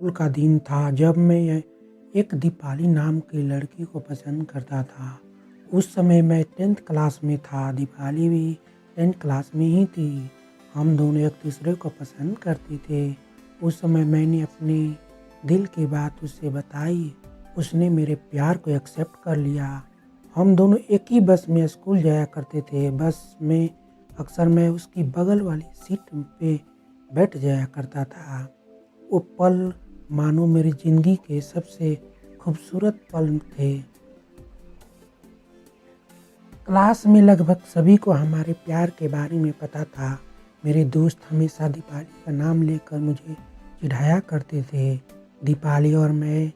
School का दिन था जब मैं एक दीपाली नाम की लड़की को पसंद करता था। उस समय मैं 10th क्लास में था, दीपाली भी 10th क्लास में ही थी। हम दोनों एक दूसरे को पसंद करते थे। उस समय मैंने अपने दिल की बात उससे बताई। उसने मेरे प्यार को एक्सेप्ट कर लिया। हम दोनों एक ही बस में स्कूल जाया करते थे। बस में अक्सर मैं उसकी बगल वाली सीट पे बैठ जाया करता था। वो पल मानो मेरी ज़िंदगी के सबसे खूबसूरत पल थे। क्लास में लगभग सभी को हमारे प्यार के बारे में पता था। मेरे दोस्त हमेशा दीपाली का नाम लेकर मुझे चिढ़ाया करते थे। दीपाली और मैं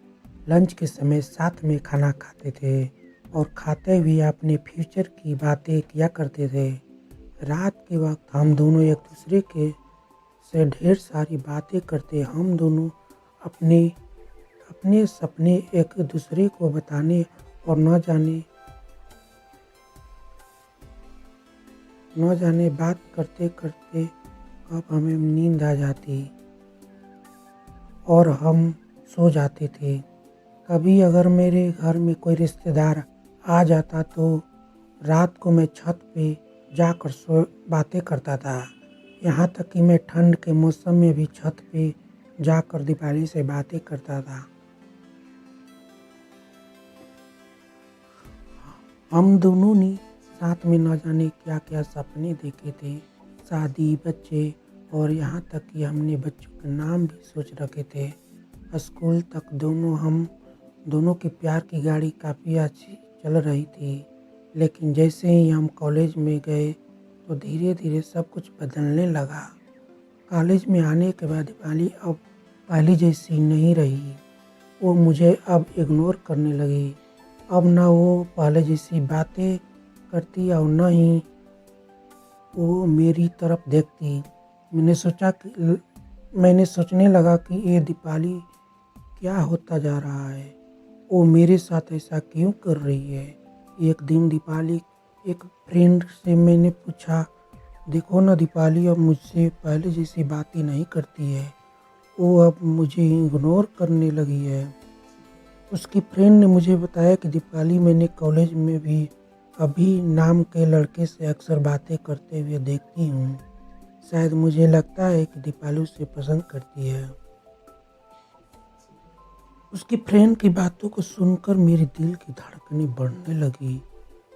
लंच के समय साथ में खाना खाते थे और खाते हुए अपने फ्यूचर की बातें किया करते थे। रात के वक्त हम दोनों एक दूसरे के से ढेर सारी बातें करते। हम दोनों अपने अपने सपने एक दूसरे को बताने और न जाने बात करते करते अब हमें नींद आ जाती और हम सो जाते थे। कभी अगर मेरे घर में कोई रिश्तेदार आ जाता तो रात को मैं छत पे जाकर बातें करता था। यहाँ तक कि मैं ठंड के मौसम में भी छत पे जाकर दीपाली से बातें करता था। हम दोनों ने साथ में न जाने क्या क्या सपने देखे थे, शादी, बच्चे और यहाँ तक कि हमने बच्चों के नाम भी सोच रखे थे। स्कूल तक हम दोनों के प्यार की गाड़ी काफ़ी अच्छी चल रही थी। लेकिन जैसे ही हम कॉलेज में गए तो धीरे धीरे सब कुछ बदलने लगा। कॉलेज में आने के बाद दीपाली अब पहले जैसी नहीं रही। वो मुझे अब इग्नोर करने लगी। अब ना वो पहले जैसी बातें करती और न ही वो मेरी तरफ देखती। मैंने सोचने लगा कि ये दीपाली क्या होता जा रहा है। वो मेरे साथ ऐसा क्यों कर रही है। एक दिन दीपाली एक फ्रेंड से मैंने पूछा, देखो ना दीपाली अब मुझसे पहले जैसी बातें नहीं करती है। वो अब मुझे इग्नोर करने लगी है। उसकी फ्रेंड ने मुझे बताया कि दीपाली मैंने कॉलेज में भी अभी नाम के लड़के से अक्सर बातें करते हुए देखती हूँ। शायद मुझे लगता है कि दीपाली उसे पसंद करती है। उसकी फ्रेंड की बातों को सुनकर मेरे दिल की धड़कनें बढ़ने लगी।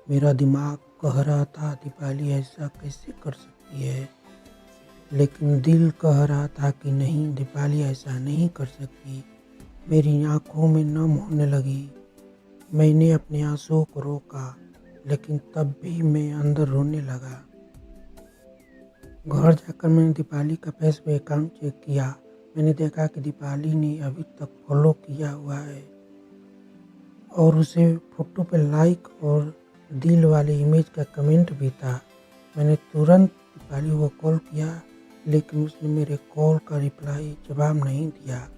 मेरा दिमाग कह रहा था दीपाली ऐसा कैसे कर सकती है, लेकिन दिल कह रहा था कि नहीं, दीपाली ऐसा नहीं कर सकती। मेरी आंखों में नम होने लगी। मैंने अपने आंसुओं को रोका, लेकिन तब भी मैं अंदर रोने लगा। घर जाकर मैंने दीपाली का फेसबुक अकाउंट चेक किया। मैंने देखा कि दीपाली ने अभी तक फॉलो किया हुआ है और उसे फोटो पे लाइक और दिल वाले इमेज का कमेंट भी था। मैंने तुरंत दीपाली को कॉल किया, लेकिन उसने मेरे कॉल का रिप्लाई जवाब नहीं दिया।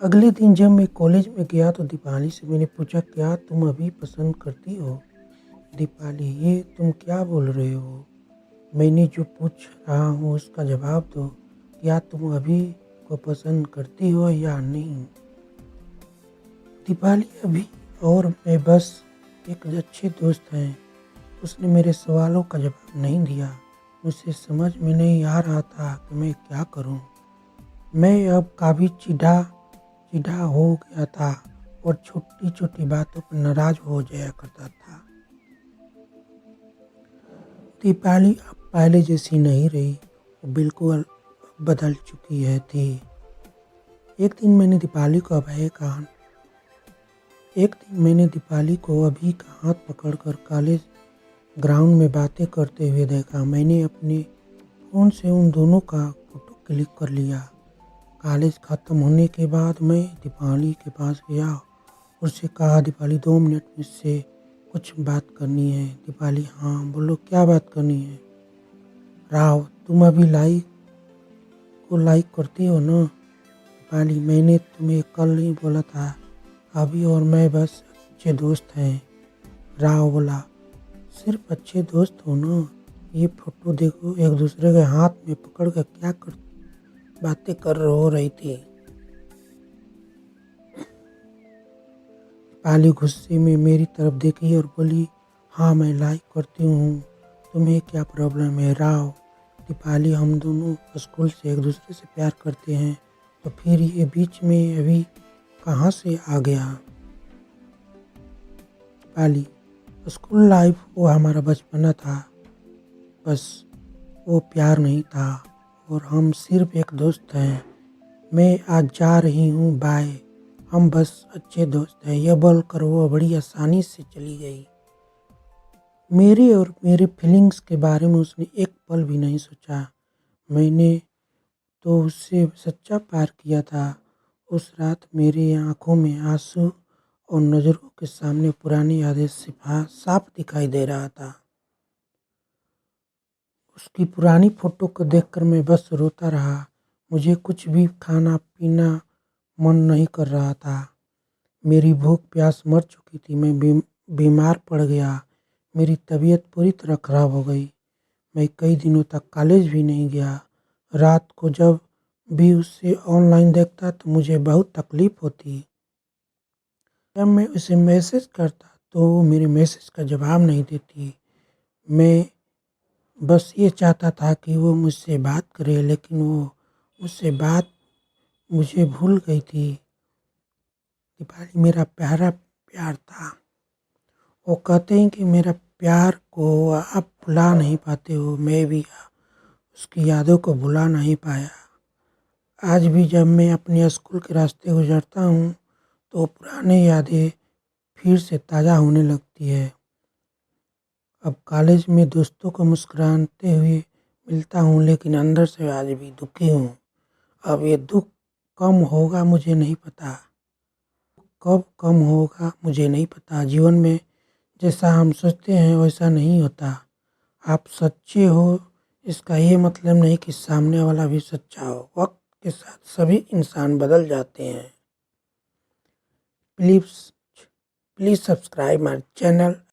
अगले दिन जब मैं कॉलेज में गया तो दीपाली से मैंने पूछा, क्या तुम अभी पसंद करती हो? दीपाली, ये तुम क्या बोल रहे हो? मैंने जो पूछ रहा हूँ उसका जवाब दो। क्या तुम अभी को पसंद करती हो या नहीं? दीपाली अभी और मैं बस एक अच्छे दोस्त हैं। उसने मेरे सवालों का जवाब नहीं दिया। मुझे समझ में नहीं आ रहा था कि मैं क्या करूं। मैं अब काफ़ी चिढ़ा हो गया था और छोटी छोटी बातों पर नाराज हो जाया करता था। दीपाली अब पहले जैसी नहीं रही, वो बिल्कुल बदल चुकी थी। एक दिन मैंने दीपाली को अभी का हाथ पकड़कर कॉलेज ग्राउंड में बातें करते हुए देखा। मैंने अपने फ़ोन से उन दोनों का फोटो क्लिक कर लिया। कॉलेज ख़त्म होने के बाद मैं दीपाली के पास गया और उससे कहा, दीपाली 2 मिनट मुझसे कुछ बात करनी है। दीपाली, हाँ बोलो, क्या बात करनी है? राव, तुम अभी लाइक करती हो ना? दीपाली, मैंने तुम्हें कल ही बोला था, अभी और मैं बस अच्छे दोस्त हैं। राव बोला, सिर्फ अच्छे दोस्त हो ना? ये फोटो देखो, एक दूसरे के हाथ में पकड़ कर क्या बातें कर हो रही थी। दीपाली गुस्से में मेरी तरफ देखी और बोली, हाँ मैं लाइक करती हूँ, तुम्हें क्या प्रॉब्लम है राव? दीपाली, हम दोनों स्कूल से एक दूसरे से प्यार करते हैं, तो फिर ये बीच में अभी कहाँ से आ गया? दीपाली, स्कूल लाइफ वो हमारा बचपना था, बस वो प्यार नहीं था और हम सिर्फ एक दोस्त हैं। मैं आज जा रही हूँ, बाय। हम बस अच्छे दोस्त हैं, यह बोलकर वो बड़ी आसानी से चली गई। मेरे और मेरे फीलिंग्स के बारे में उसने एक पल भी नहीं सोचा। मैंने तो उससे सच्चा प्यार किया था। उस रात मेरी आंखों में आंसू और नज़रों के सामने पुरानी यादें साफ दिखाई दे रहा था। उसकी पुरानी फ़ोटो को देखकर मैं बस रोता रहा। मुझे कुछ भी खाना पीना मन नहीं कर रहा था। मेरी भूख प्यास मर चुकी थी। मैं बीमार पड़ गया। मेरी तबीयत पूरी तरह ख़राब हो गई। मैं कई दिनों तक कॉलेज भी नहीं गया। रात को जब भी उसे ऑनलाइन देखता तो मुझे बहुत तकलीफ़ होती। जब मैं उसे मैसेज करता तो वो मेरे मैसेज का जवाब नहीं देती। मैं बस ये चाहता था कि वो मुझसे बात करे, लेकिन वो मुझसे बात मुझे भूल गई थी। दीपाली मेरा प्यारा प्यार था। वो कहते हैं कि मेरा प्यार को आप भुला नहीं पाते हो, मैं भी उसकी यादों को भुला नहीं पाया। आज भी जब मैं अपने स्कूल के रास्ते गुजरता हूँ तो पुरानी यादें फिर से ताज़ा होने लगती है। अब कॉलेज में दोस्तों को मुस्कुराते हुए मिलता हूँ, लेकिन अंदर से आज भी दुखी हूँ। अब ये दुख कम होगा मुझे नहीं पता, कब कम होगा मुझे नहीं पता। जीवन में जैसा हम सोचते हैं वैसा नहीं होता। आप सच्चे हो इसका ये मतलब नहीं कि सामने वाला भी सच्चा हो। वक्त के साथ सभी इंसान बदल जाते हैं। Please please subscribe my channel.